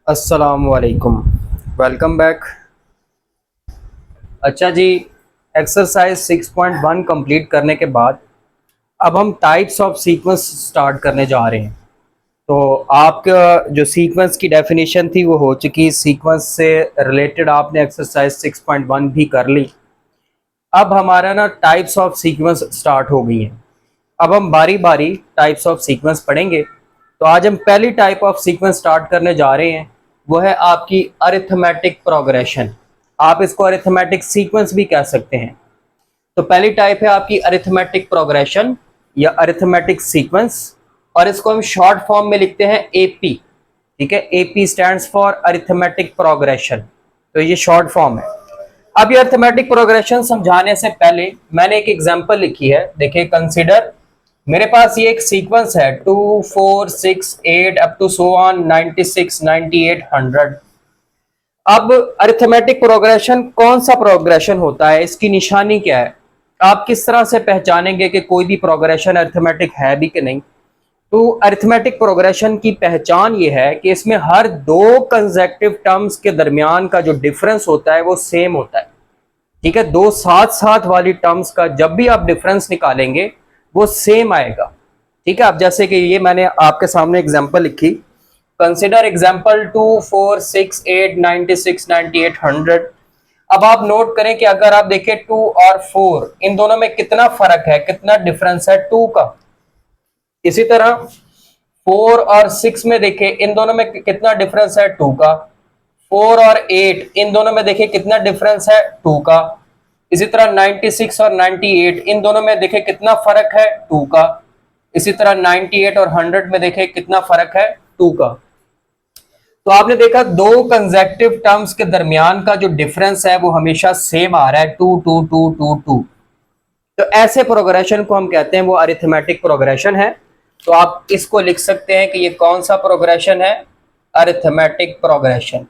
अस्सलामुअलैकुम। Welcome back. अच्छा जी, exercise 6.1 complete करने के बाद अब हम टाइप्स ऑफ सीक्वेंस स्टार्ट करने जा रहे हैं। तो आपका जो सीक्वेंस की डेफिनेशन थी वो हो चुकी, सीक्वेंस से रिलेटेड आपने एक्सरसाइज 6.1 भी कर ली। अब हमारा ना टाइप्स ऑफ सीक्वेंस स्टार्ट हो गई हैं। अब हम बारी बारी टाइप्स ऑफ सीक्वेंस पढ़ेंगे। तो आज हम पहली टाइप ऑफ सीक्वेंस स्टार्ट करने जा रहे हैं, वो है आपकी अरिथमेटिक प्रोग्रेशन। आप इसको अरिथमेटिक सीक्वेंस भी कह सकते हैं। तो पहली टाइप है आपकी अरिथमेटिक प्रोग्रेशन या अरिथमेटिक सीक्वेंस, और इसको हम शॉर्ट फॉर्म में लिखते हैं एपी। ठीक है, AP stands for arithmetic progression. तो ये शॉर्ट फॉर्म है। अब ये अरिथमेटिक प्रोग्रेशन समझाने से पहले मैंने एक एग्जांपल लिखी है। देखिए, कंसीडर मेरे पास ये एक सीक्वेंस है 2 4 6 8 अप टू सो ऑन 96 98 100। अब अरिथमेटिक प्रोग्रेशन कौन सा प्रोग्रेशन होता है, इसकी निशानी क्या है, आप किस तरह से पहचानेंगे कि कोई भी प्रोग्रेशन अरिथमेटिक है भी कि नहीं। तो अरिथमेटिक प्रोग्रेशन की पहचान ये है कि इसमें हर दो कंसेक्टिव टर्म्स के दरमियान का जो डिफरेंस होता है वो सेम होता है। ठीक है, दो साथ साथ वाली टर्म्स का जब भी आप डिफरेंस निकालेंगे वो सेम आएगा। ठीक है, अब जैसे कि ये मैंने आपके सामने एग्जांपल लिखी, कंसिडर एग्जांपल 2 4 6 8 96 98 100। अब आप नोट करें कि अगर आप देखें 2 और 4 इन दोनों में कितना फर्क है, कितना डिफरेंस है 2 का। इसी तरह 4 और 6 में देखें इन दोनों में कितना डिफरेंस है 2 का। 4 और 8 इन दोनों में देखिए कितना डिफरेंस है 2 का। इसी तरह 96 और 98 इन दोनों में देखिए कितना फर्क है 2 का। इसी तरह 98 और 100 में देखिए कितना फर्क है 2 का। तो आपने देखा दो कंसेक्टिव टर्म्स के दरमियान का जो डिफरेंस है वो हमेशा सेम आ रहा है, 2 2 2 2 2। तो ऐसे प्रोग्रेशन को हम कहते हैं वो अरिथमेटिक प्रोग्रेशन है। तो आप इसको लिख सकते हैं कि ये कौन सा प्रोग्रेशन है, अरिथमेटिक प्रोग्रेशन।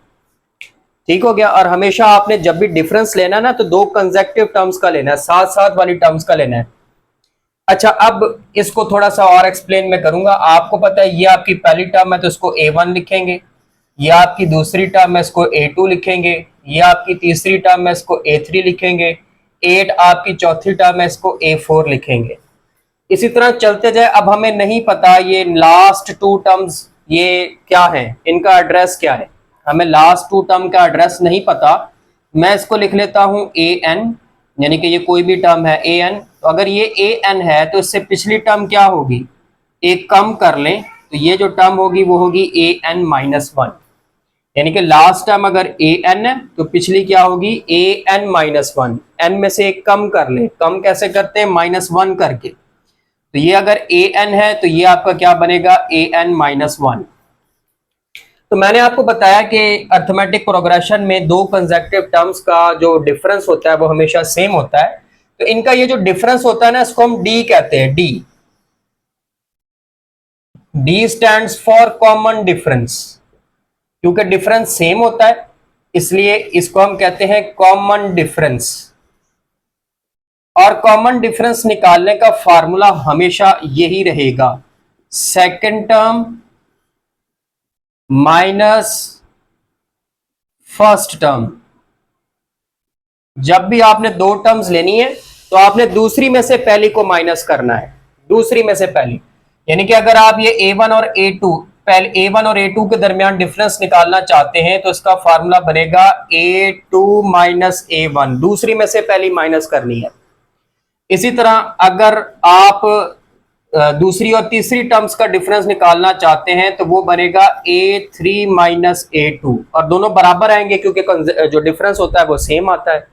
ठीक हो गया। और हमेशा आपने जब भी डिफरेंस लेना ना तो दो कंसेक्टिव टर्म्स का लेना है, साथ साथ वाली टर्म्स का लेना है। अच्छा, अब इसको थोड़ा सा और एक्सप्लेन मैं करूंगा। आपको पता है ये आपकी पहली टर्म है तो इसको A1 लिखेंगे, ये आपकी दूसरी टर्म है इसको A2 लिखेंगे, ये आपकी तीसरी टर्म है इसको A3 लिखेंगे, 8 आपकी चौथी टर्म है इसको A4 लिखेंगे। इसी तरह चलते जाए। अब हमें नहीं पता ये लास्ट टू टर्म्स ये क्या है, इनका एड्रेस क्या है, हमें लास्ट टू टर्म का एड्रेस नहीं पता। मैं इसको लिख लेता हूं an, यानी कि ये कोई भी टर्म है an। तो अगर ये an है तो इससे पिछली टर्म क्या होगी, एक कम कर लें तो ये जो टर्म होगी वो होगी an-1। यानी कि लास्ट टर्म अगर an है तो पिछली क्या होगी an-1। n में से एक कम कर ले, कम कैसे करते हैं, -1 करके। तो ये अगर an है तो ये आपका क्या बनेगा an-1। तो मैंने आपको बताया कि अरिथमेटिक प्रोग्रेशन में दो कंसेक्टिव टर्म्स का जो डिफरेंस होता है वो हमेशा सेम होता है। तो इनका ये जो डिफरेंस होता है ना इसको हम डी कहते हैं, D. D stands for common difference. क्योंकि डिफरेंस सेम होता है इसलिए इसको हम कहते हैं कॉमन डिफरेंस। और कॉमन डिफरेंस निकालने का फार्मूला हमेशा यही रहेगा, second term minus first term. जब भी आपने दो टर्म्स लेनी है तो आपने दूसरी में से पहली को माइनस करना है, दूसरी में से पहली। यानी कि अगर आप ये A1 और A2 पहले A1 और A2 के दरमियान डिफरेंस निकालना चाहते हैं तो इसका फार्मूला बनेगा A2 माइनस A1, दूसरी में से पहली माइनस करनी है। इसी तरह अगर आप दूसरी और तीसरी टर्म्स का डिफरेंस निकालना चाहते हैं तो वो बनेगा A3 माइनस A2, और दोनों बराबर आएंगे क्योंकि जो डिफरेंस होता है वो सेम आता है।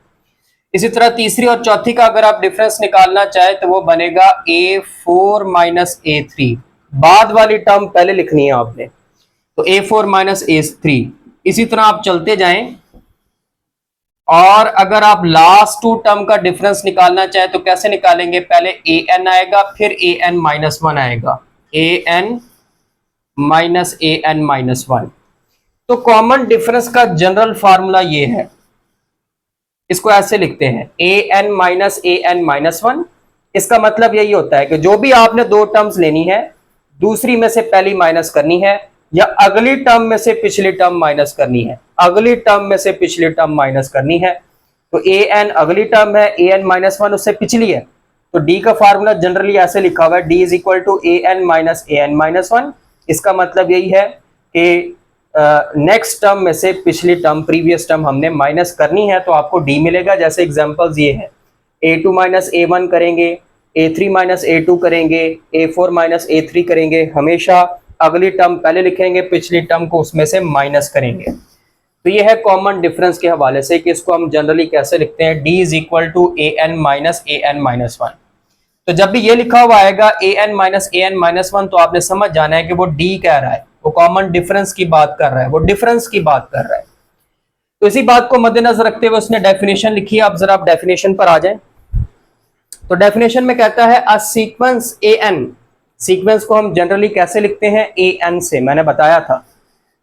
इसी तरह तीसरी और चौथी का अगर आप डिफरेंस निकालना चाहे तो वो बनेगा A4 माइनस A3। बाद वाली टर्म पहले लिखनी है आपने, तो A4 माइनस A3। इसी तरह आप चलते जाएं। और अगर आप लास्ट टू टर्म का डिफरेंस निकालना चाहे तो कैसे निकालेंगे, पहले an आएगा फिर an-1 आएगा, an माइनस an-1। तो कॉमन डिफरेंस का जनरल फार्मूला ये है, इसको ऐसे लिखते हैं an माइनस an-1। इसका मतलब यही होता है कि जो भी आपने दो टर्म्स लेनी है दूसरी में से पहली माइनस करनी है, या अगली टर्म में से पिछली टर्म माइनस करनी है, अगली टर्म में से पिछली टर्म माइनस करनी है। तो ए एन अगली टर्म है, ए एन माइनस वन उससे पिछली है, तो डी का फार्मूला जनरली ऐसे लिखा हुआ है, d is equal to a n minus one. इसका मतलब यही है कि नेक्स्ट टर्म में से पिछली टर्म, प्रीवियस टर्म हमने माइनस करनी है, तो आपको डी मिलेगा। जैसे एग्जांपल्स ये है, a2 माइनस a1 करेंगे, a3 माइनस a2 करेंगे, a4 माइनस a3 करेंगे। हमेशा अगली टर्म पहले लिखेंगे, पिछली टर्म को उसमें से माइनस करेंगे। तो ये है कॉमन डिफरेंस के हवाले से कि इसको हम जनरली कैसे लिखते हैं, d is equal to a n minus one. तो जब भी ये लिखा हुआ आएगा ए एन माइनस वन, तो आपने समझ जाना है कि वो d कह रहा है, वो कॉमन डिफरेंस की बात कर रहा है, वो डिफरेंस की बात कर रहा है। तो इसी बात को मद्देनजर रखते हुए उसने डेफिनेशन लिखी है। अब जरा आप डेफिनेशन पर आ जाएं। तो डेफिनेशन में कहता है a sequence a n, sequence को हम जनरली कैसे लिखते हैं, ए एन से। मैंने बताया था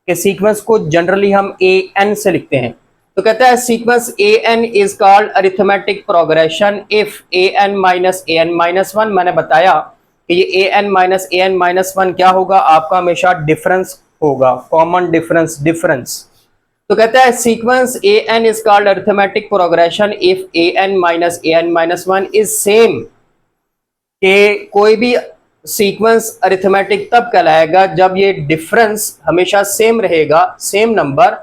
कि सीक्वेंस को जनरली हम ए एन से लिखते हैं। तो कहता है sequence a N is called arithmetic progression if a n minus one. मैंने बताया कि ये ए एन माइनस वन क्या होगा, आपका हमेशा डिफरेंस होगा, कॉमन डिफरेंस। तो कहता है sequence a N is called arithmetic progression if a n minus one is same. कि कोई भी सीक्वेंस अरिथमेटिक तब कहलाएगा जब ये डिफरेंस हमेशा सेम रहेगा, same number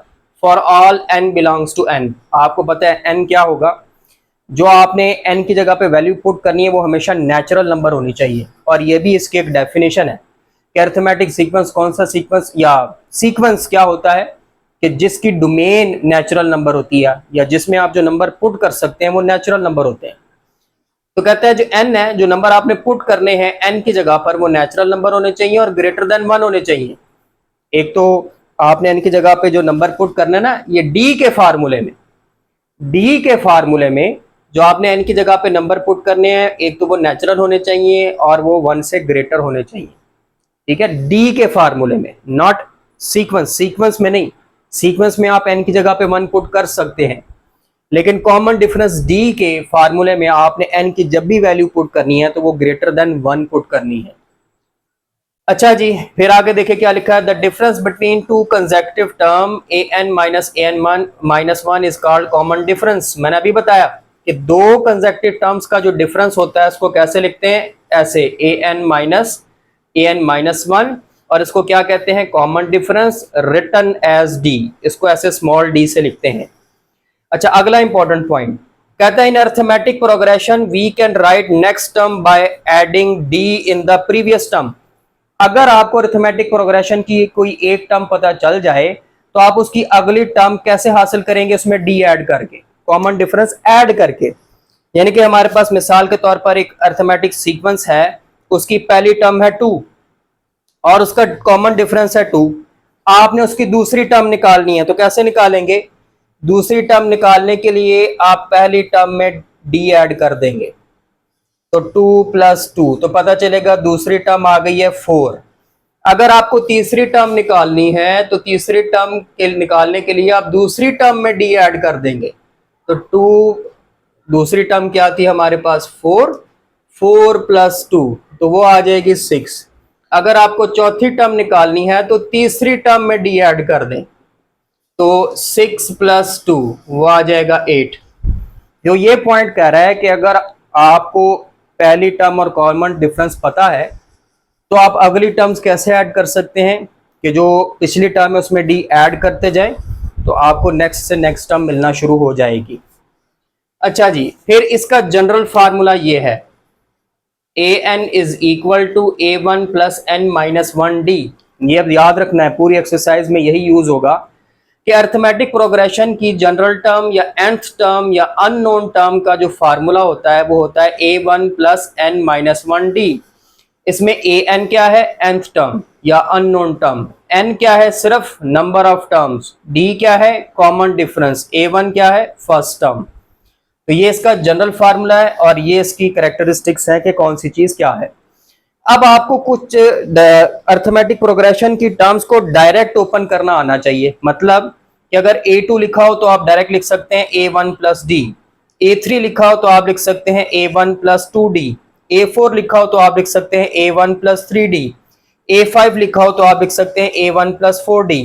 for all n belongs to n। आपको पता है n क्या होगा, जो आपने n की जगह पे वैल्यू पुट करनी है वो हमेशा नेचुरल नंबर होनी चाहिए। और ये भी इसकी एक डेफिनेशन है कि अरिथमेटिक सीक्वेंस कौन सा सीक्वेंस, या सीक्वेंस क्या होता है कि जिसकी डोमेन नेचुरल नंबर होती है, या जिसमें आप जो नंबर पुट कर सकते हैं वो नेचुरल नंबर होते हैं। तो कहता है जो n है, जो नंबर आपने पुट करने हैं n की जगह पर, वो नेचुरल नंबर होने चाहिए और ग्रेटर देन 1 होने चाहिए। एक तो आपने n की जगह पे जो नंबर पुट करना है ना, ये d के फार्मूले में जो आपने n की जगह पे नंबर पुट करने हैं, एक तो वो नेचुरल होने चाहिए और वो 1 से ग्रेटर होने चाहिए। ठीक है, d के फार्मूले में, नॉट सीक्वेंस में नहीं। सीक्वेंस में आप n की जगह पे 1 पुट कर सकते हैं, लेकिन कॉमन डिफरेंस d के फार्मूले में आपने n की जब भी वैल्यू पुट करनी है तो वो ग्रेटर देन 1 पुट करनी है। अच्छा जी, फिर आगे देखें क्या लिखा है, the difference between two consecutive term a n minus one is called common difference. मैंने अभी बताया कि दो कंसेक्यूटिव टर्म्स का जो डिफरेंस होता है उसको कैसे लिखते हैं, ऐसे ए एन माइनस वन, और इसको क्या कहते हैं, common difference, written as d. इसको ऐसे स्मॉल डी से लिखते हैं। अच्छा, अगला इंपॉर्टेंट पॉइंट कहता है in arithmetic progression we can write next term by adding D in the previous term. अगर आपको अरिथमेटिक प्रोग्रेशन की कोई एक टर्म पता चल जाए तो आप उसकी अगली टर्म कैसे हासिल करेंगे, उसमें डी ऐड करके, कॉमन डिफरेंस ऐड करके। यानी कि हमारे पास मिसाल के तौर पर एक अरिथमेटिक सीक्वेंस है, उसकी पहली टर्म है 2 और उसका कॉमन डिफरेंस है 2। आपने उसकी दूसरी टर्म निकालनी है, तो कैसे निकालेंगे, दूसरी टर्म निकालने के लिए आप पहली टर्म में डी ऐड कर देंगे, तो 2 + 2, तो पता चलेगा दूसरी टर्म आ गई है 4। अगर आपको तीसरी टर्म निकालनी है तो तीसरी टर्म के निकालने के लिए आप दूसरी टर्म में डी ऐड कर देंगे, तो 2, दूसरी टर्म क्या थी हमारे पास 4 + 2, तो वो आ जाएगी 6। अगर आपको चौथी टर्म निकालनी है तो तीसरी टर्म में डी ऐड कर दें, तो 6 + 2 वो आ जाएगा 8। जो ये पॉइंट कह रहा है कि अगर आपको पहली टर्म और कॉमन डिफरेंस पता है तो आप अगली टर्म्स कैसे ऐड कर सकते हैं कि जो पिछली टर्म है उसमें डी ऐड करते जाएं, तो आपको नेक्स्ट से नेक्स्ट टर्म मिलना शुरू हो जाएगी। अच्छा जी, फिर इसका जनरल फार्मूला ये है, A N is equal to A1 + n-1d। ये अब याद रखना है, पूरी एक्सरसाइज में यही यूज होगा कि अरिथमेटिक प्रोग्रेशन की जनरल टर्म या nth टर्म या अननोन टर्म का जो फार्मूला होता है वो होता है A1 + n-1d। इसमें an क्या है, nth टर्म या अननोन टर्म, n क्या है, सिर्फ नंबर ऑफ टर्म्स, d क्या है, कॉमन डिफरेंस, A1 क्या है, फर्स्ट टर्म। तो ये इसका जनरल फार्मूला है और ये इसकी कैरेक्टरिस्टिक्स है कि कौन सी चीज क्या है। अब आपको कुछ अरिथमेटिक प्रोग्रेशन की टर्म्स को डायरेक्ट ओपन करना आना चाहिए। मतलब कि अगर A2 लिखा हो तो आप डायरेक्ट लिख सकते हैं A1 + d, A3 लिखा हो तो आप लिख सकते हैं A1 + 2d, A4 लिखा हो तो आप लिख सकते हैं A1 + 3d, A5 लिखा हो तो आप लिख सकते हैं A1 प्लस 4D,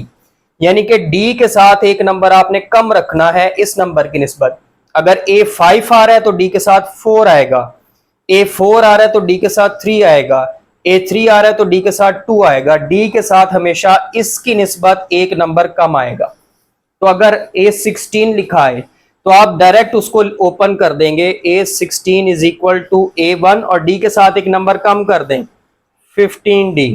यानी कि D के साथ एक नंबर आपने कम रखना है इस नंबर की निस्बत। अगर A5 आ रहा है तो D के साथ 4 आएगा, A4 आ रहा है तो D के साथ 3 आएगा, A3 आ रहा है तो D के साथ 2 आएगा। D के साथ हमेशा इसकी निस्बत एक नंबर कम आएगा। तो अगर A16 लिखा है तो आप डायरेक्ट उसको ओपन कर देंगे, A16 is equal to A1 और D के साथ एक नंबर कम कर दें 15D।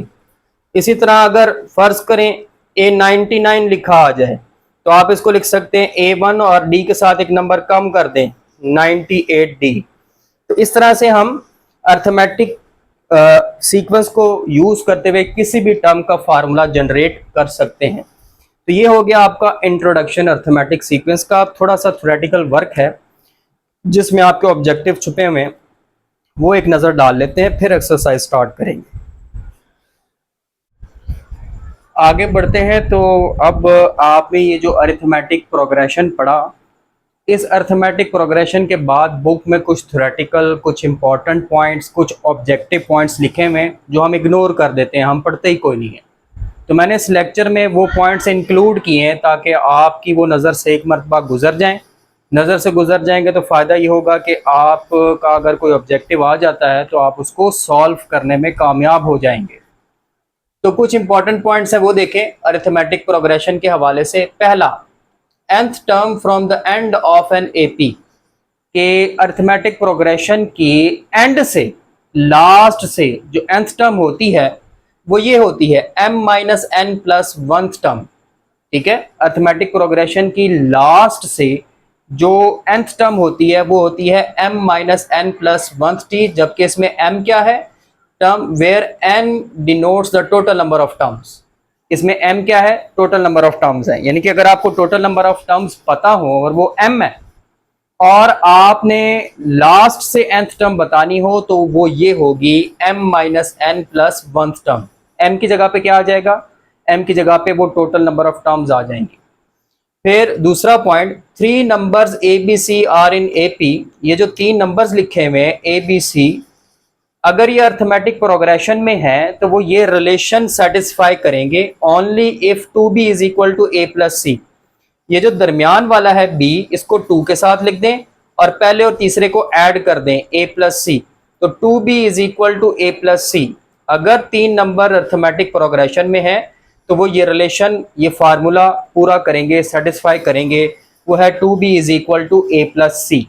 इसी तरह अगर फर्ज करें A99 लिखा आ जाए तो आप इसको लिख सकते हैं A1 और D के साथ एक नंबर कम कर दें 98D। तो इस तरह से हम अर्थमेटिक सीक्वेंस को यूज करते हुए किसी भी टर्म का फार्मूला जनरेट कर सकते हैं। तो ये हो गया आपका इंट्रोडक्शन अर्थमेटिक सीक्वेंस का। थोड़ा सा थ्योरेटिकल वर्क है जिसमें आपके ऑब्जेक्टिव छुपे हुए हैं, वो एक नज़र डाल लेते हैं, फिर एक्सरसाइज स्टार्ट करेंगे। आगे बढ़ते हैं। तो अब आपने ये जो अरिथमेटिक प्रोग्रेशन पढ़ा, इस अरिथमेटिक प्रोग्रेशन के बाद बुक में कुछ थ्योरेटिकल, कुछ इंपॉर्टेंट पॉइंट्स, कुछ ऑब्जेक्टिव पॉइंट्स लिखे हुए हैं जो हम इग्नोर कर देते हैं, हम पढ़ते ही कोई नहीं है। तो मैंने इस लेक्चर में वो पॉइंट्स इंक्लूड किए हैं ताकि आपकी वो नज़र से एक मरतबा गुजर जाएं। नज़र से गुजर जाएंगे तो फ़ायदा ये होगा कि आपका अगर कोई ऑब्जेक्टिव आ जाता है तो आप उसको सॉल्व करने में कामयाब हो जाएंगे। तो कुछ इंपॉर्टेंट पॉइंट्स है वो देखें अरिथमेटिक प्रोग्रेशन के हवाले से। पहला, nth term from the end of an AP, के अरिथमेटिक प्रोग्रेशन की एंड से, लास्ट से जो nth टर्म होती है वो ये होती है m minus N plus oneth term. ठीक है, अरिथमेटिक प्रोग्रेशन की लास्ट से जो nth टर्म होती है वो होती है m minus N plus oneth T, जबकि इसमें m क्या है, term, where n denotes the total number of terms. इसमें m क्या है, टोटल नंबर ऑफ टर्म्स है। यानी कि अगर आपको टोटल नंबर ऑफ टर्म्स पता हो और वो m है और आपने लास्ट से nth टर्म बतानी हो तो वो ये होगी m minus N plus oneth term. m की जगह पे क्या आ जाएगा, m की जगह पे वो टोटल नंबर ऑफ टर्म्स आ जाएंगे। फिर दूसरा point, 3 numbers a b c are in A P, ये जो 3 नंबर्स लिखे हुए हैं ए बी सी, अगर ये अर्थमेटिक प्रोग्रेशन में है तो वो ये रिलेशन सेटिस्फाई करेंगे only if 2b is equal to a plus C. ये जो दरमियान वाला है b, इसको 2 के साथ लिख दें और पहले और तीसरे को ऐड कर दें a प्लस सी, तो 2b is equal to a plus C. अगर 3 नंबर अर्थमेटिक प्रोग्रेशन में है तो वो ये रिलेशन, ये फार्मूला पूरा करेंगे, सेटिस्फाई करेंगे, वो है 2b is equal to a plus C.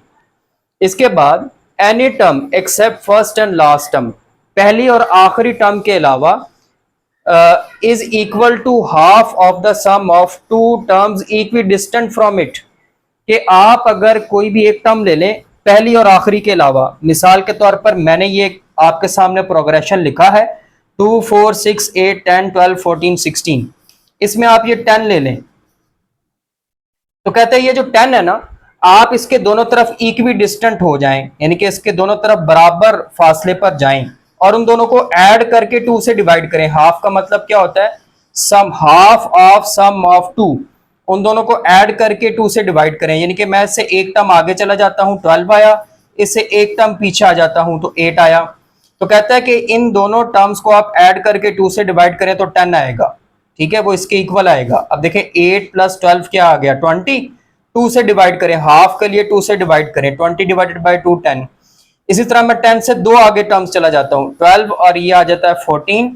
इसके बाद any term except first and last term, पहली और आखिरी टर्म के अलावा, is equal to half of the sum of two terms equidistant from it, कि आप अगर कोई भी एक टर्म ले लें पहली और आखिरी के अलावा, मिसाल के तौर पर मैंने ये आपके सामने प्रोग्रेशन लिखा है 2 4 6 8 10 12 14 16, इसमें आप ये 10 ले लें तो कहते हैं ये जो 10 है ना, आप इसके दोनों तरफ इक्वी डिस्टेंट हो जाएं, यानी कि इसके दोनों तरफ बराबर फासले पर जाएं और उन दोनों को ऐड करके 2 से डिवाइड करें। हाफ का मतलब क्या होता है, सम, हाफ ऑफ सम ऑफ 2, उन दोनों को ऐड करके 2 से डिवाइड करें। यानी कि मैं इससे एक टर्म आगे चला जाता हूं 12 आया, इससे एक टर्म पीछे आ जाता हूं तो 8 आया। तो कहता है कि इन दोनों टर्म्स को आप ऐड करके 2 से डिवाइड करें तो 10 आएगा। ठीक है, वो इसके इक्वल आएगा। अब देखें 8 प्लस 12 क्या आ गया 20, 2 से डिवाइड करें, हाफ के लिए 2 से डिवाइड करें, 20 डिवाइडेड बाय 2 10। इसी तरह मैं 10 से 2 आगे टर्म्स चला जाता हूं 12 और ये आ जाता है 14,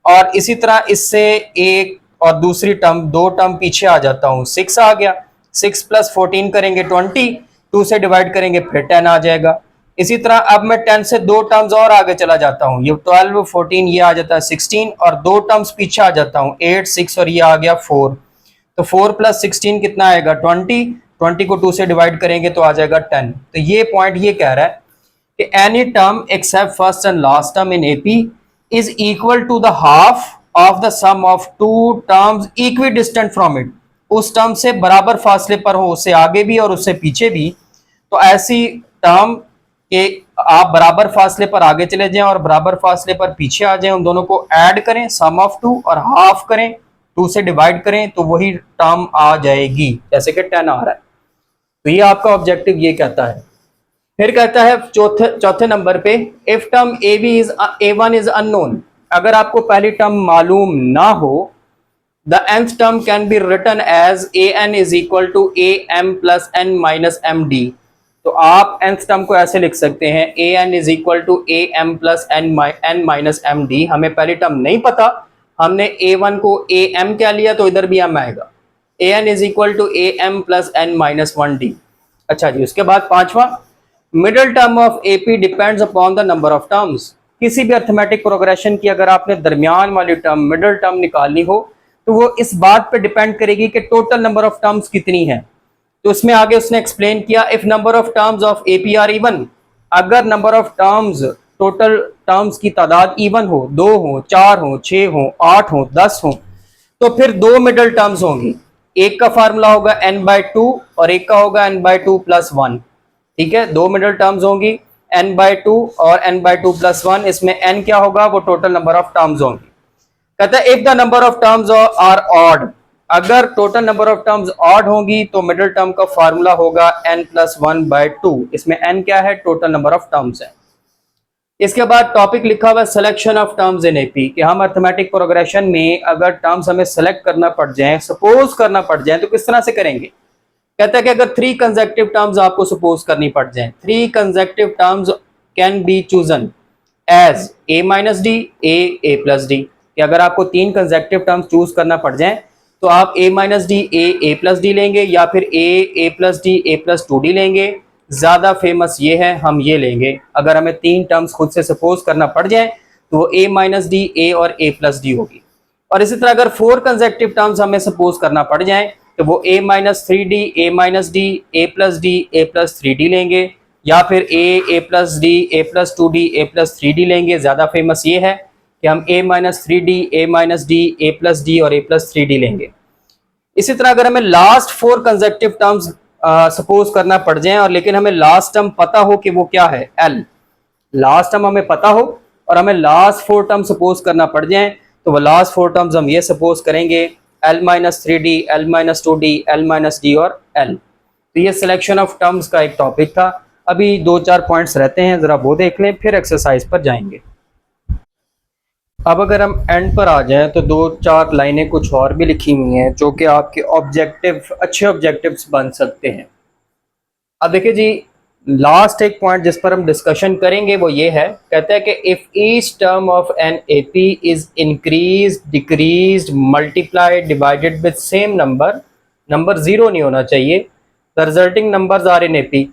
और इसी तरह इससे एक और दूसरी टर्म, 2 टर्म पीछे आ जाता हूं 6 आ गया, 6 प्लस 14 करेंगे 20, 2 से डिवाइड करेंगे फिर 10 आ जाएगा। इसी तरह अब मैं 10 से 2 टर्म्स और आगे चला जाता हूं, ये 12 14 ये आ जाता है 16 और 2 टर्म्स पीछे आ जाता हूं 8 6 और ये आ गया 4, तो 4 प्लस 16 कितना आएगा 20, 20 को 2 से डिवाइड करेंगे तो आ जाएगा 10। तो ये पॉइंट ये कह रहा है कि any term except first and last term in AP is equal to the half of the sum of 2 terms equidistant from it, उस टर्म से बराबर फासले पर हो, उससे आगे भी और उससे पीछे भी। तो ऐसी टर्म के आप बराबर फासले पर आगे चले जाएं और बराबर फासले पर पीछे आ जाएं, उन दोनों को ऐड करें सम ऑफ 2 और हाफ करें, 2 से डिवाइड करें तो वही टर्म आ जाएगी, जैसे कि 10 आ रहा है। तो ये आपका ऑब्जेक्टिव ये कहता है। फिर कहता है चौथे नंबर पे, if term A one is unknown, अगर आपको पहली टर्म मालूम ना हो, the nth term can be written as A N is equal to A M plus N minus M D. तो आप nth टर्म को ऐसे लिख सकते हैं, A N is equal to A M plus N minus M D. हमें पहली term नहीं पता, हमने ए वन को ए एम क्या लिया तो इधर भी एम आएगा, A N is equal to A M plus N minus one D. अच्छा जी, उसके बाद पांचवा, middle term of AP depends upon the number of terms. किसी भी अर्थमेटिक प्रोग्रेशन की अगर आपने दरमियान वाली टर्म, मिडिल टर्म निकालनी हो तो वो इस बात पे डिपेंड करेगी कि टोटल नंबर ऑफ टर्म्स कितनी है। तो उसमें आगे उसने एक्सप्लेन किया, if number of terms of AP are even, अगर number of terms, total terms की तादाद इवन हो, 2 हो, 4 हो, 6 हो, 8 हो, 10 हो, तो फिर दो मिडिल टर्म्स होंगी। एक का फार्मूला होगा n/2 और एक का होगा n/2 + 1। ठीक है, दो मिडिल टर्म्स होंगी n/2 और n/2 + 1। इसमें n क्या होगा, वो टोटल नंबर ऑफ टर्म्स होंगी। कहता है if the number of terms are odd, अगर total number of terms odd होंगी तो मिडिल टर्म का फार्मूला होगा n + 1/2। इसमें n क्या है, टोटल नंबर ऑफ टर्म्स है। इसके बाद टॉपिक लिखा हुआ है selection of terms in AP, कि हम अर्थमेटिक प्रोग्रेशन में अगर टर्म्स हमें सेलेक्ट करना पड़ जाए, सपोज करना पड़ जाए, तो किस तरह से करेंगे। कहता है कि अगर 3 कंसेक्टिव टर्म्स आपको सपोज करनी पड़ जाए, 3 consecutive terms can be chosen as a - d, a + d। कि अगर आपको 3 कंसेक्टिव टर्म्स चूज करना पड़ जाए तो आप a - d, a + d लेंगे, या फिर a + d, a + 2d लेंगे। ज्यादा फेमस ये है, हम ये लेंगे। अगर हमें 3 टर्म्स खुद से सपोज करना पड़ जाए तो वो a - d, a और a + d होगी। और इसी तरह अगर 4 कंसेक्टिव टर्म्स हमें सपोज करना पड़ जाए तो वो a - 3d, a - d, a + d, a + 3d लेंगे, या फिर a + d, a + 2d, a + 3d लेंगे। ज्यादा फेमस ये है कि हम a - 3d, a - d, a + d और a + 3d लेंगे। इसी तरह अगर हमें लास्ट 4 कंसेक्टिव टर्म्स सपोज करना पड़ जाए, और लेकिन हमें लास्ट टर्म पता हो कि वो क्या है, l, लास्ट टर्म हमें पता हो और हमें लास्ट 4 टर्म सपोज करना पड़ जाए, तो वो लास्ट 4 टर्म्स हम ये सपोज करेंगे l - 3d, l - 2d, l - d और l। तो ये सिलेक्शन ऑफ टर्म्स का एक टॉपिक था। अभी 2-4 पॉइंट्स रहते हैं, जरा वो देख लें, फिर एक्सरसाइज पर जाएंगे। अब अगर हम एंड पर आ जाएं तो 2-4 लाइनें कुछ और भी लिखी हुई हैं जो कि आपके ऑब्जेक्टिव, अच्छे ऑब्जेक्टिव्स बन सकते हैं। अब देखिए जी, लास्ट एक पॉइंट जिस पर हम डिस्कशन करेंगे वो ये है, कहता है कि if each term of an AP is increase, decrease, multiplied, divided with same number, number 0 नहीं होना चाहिए, the resulting numbers are in AP.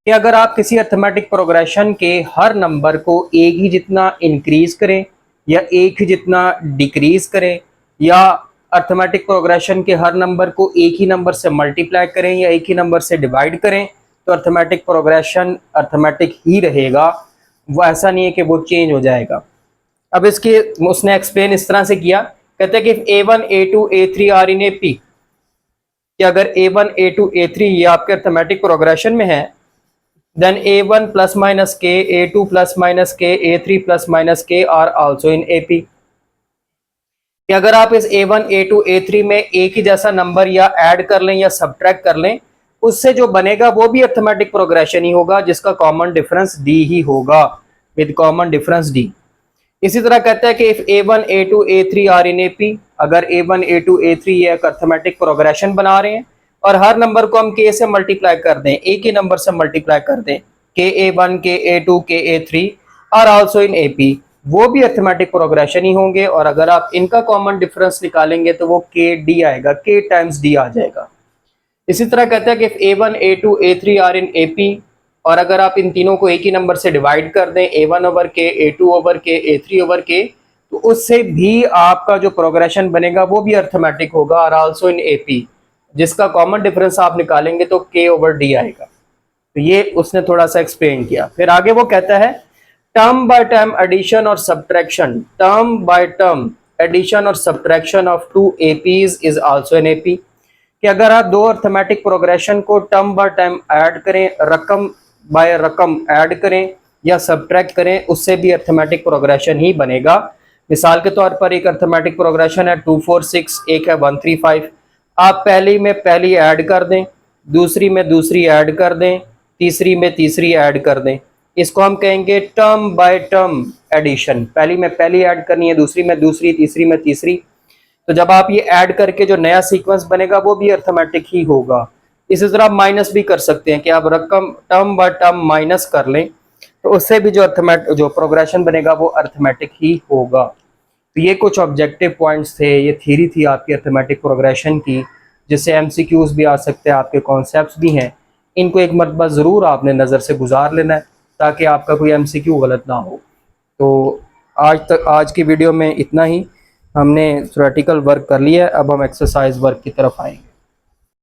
कि अगर आप किसी अर्थमेटिक प्रोग्रेशन के हर नंबर को एक ही जितना इंक्रीज करें या एक ही जितना डिक्रीज करें, या अर्थमेटिक प्रोग्रेशन के हर नंबर को एक ही नंबर से मल्टीप्लाई करें या एक ही नंबर से डिवाइड करें, तो अर्थमेटिक प्रोग्रेशन अर्थमेटिक ही रहेगा, वो ऐसा नहीं है कि वो चेंज हो जाएगा। अब इसके उसने एक्सप्लेन इस तरह से किया, कहते हैं कि a1, a2, a3 are in AP, कि अगर a1, a2, a3 ये आपके अर्थमेटिक प्रोग्रेशन में है, then a1 plus minus k, a2 plus minus k, a3 plus minus k are also in AP। कि अगर आप इस a1, a2, a3 में एक ही जैसा नंबर या ऐड कर लें या सब्ट्रैक्ट कर लें, उससे जो बनेगा वो भी अर्थमेटिक प्रोग्रेशन ही होगा, जिसका कॉमन डिफरेंस d ही होगा, विद कॉमन डिफरेंस d। इसी तरह कहता है कि if a1, a2, a3 are in AP, अगर a1, a2, a3 ये एक अर्थमेटिक प्रोग्रेशन बना रहे हैं और हर नंबर को हम k से मल्टीप्लाई कर दें, एक ही नंबर से मल्टीप्लाई कर दें, के a1, के a2, के a3 are also in AP, वो भी अर्थमेटिक प्रोग्रेशन ही होंगे। और अगर आप इनका कॉमन डिफरेंस निकालेंगे तो वो k d आएगा, k टाइम्स d आ जाएगा। इसी तरह कहता है कि a1, a2, a3 are in AP, और अगर आप इन तीनों को एक ही नंबर से डिवाइड कर दें, a1 over k, a2 over k, a3 over k, तो उससे भी आपका जो प्रोग्रेशन बनेगा वो भी अर्थमेटिक होगा, और आल्सो इन AP, जिसका कॉमन डिफरेंस आप निकालेंगे तो k ओवर d आएगा। तो ये उसने थोड़ा सा एक्सप्लेन किया। फिर आगे वो कहता है टर्म बाय टर्म एडिशन और subtraction, term by term addition और subtraction of 2 APs is also an AP। कि अगर आप दो अर्थमेटिक प्रोग्रेशन को टर्म बाय टर्म ऐड करें, रकम बाय रकम ऐड करें या सब्ट्रैक्ट करें, उससे भी अर्थमेटिक प्रोग्रेशन ही बनेगा। मिसाल के तौर पर एक अर्थमेटिक प्रोग्रेशन है 2 4 6, एक है 1 3 5, आप पहली में पहली ऐड कर दें, दूसरी में दूसरी ऐड कर दें, तीसरी में तीसरी ऐड कर दें, इसको हम कहेंगे टर्म बाय टर्म एडिशन। पहली में पहली ऐड करनी है, दूसरी में दूसरी, तीसरी में तीसरी। तो जब आप ये ऐड करके जो नया सीक्वेंस बनेगा वो भी अर्थमेटिक ही होगा। इसी तरह आप माइनस भी कर सकते हैं कि आप रकम टर्म बाय टर्म माइनस कर लें, तो उससे भी जो प्रोग्रेशन बनेगा वो अर्थमेटिक ही होगा। तो ये कुछ ऑब्जेक्टिव पॉइंट्स थे, ये थ्योरी थी आपकी अर्थमेटिक प्रोग्रेशन की, जिससे एमसीक्यूज भी आ सकते हैं, आपके कॉन्सेप्ट्स भी हैं। इनको एक मरतबा ज़रूर आपने नज़र से गुजार लेना है ताकि आपका कोई एमसीक्यू गलत ना हो। तो आज की वीडियो में इतना ही। हमने थ्योरेटिकल वर्क कर लिया है, अब हम एक्सरसाइज वर्क की तरफ आएंगे।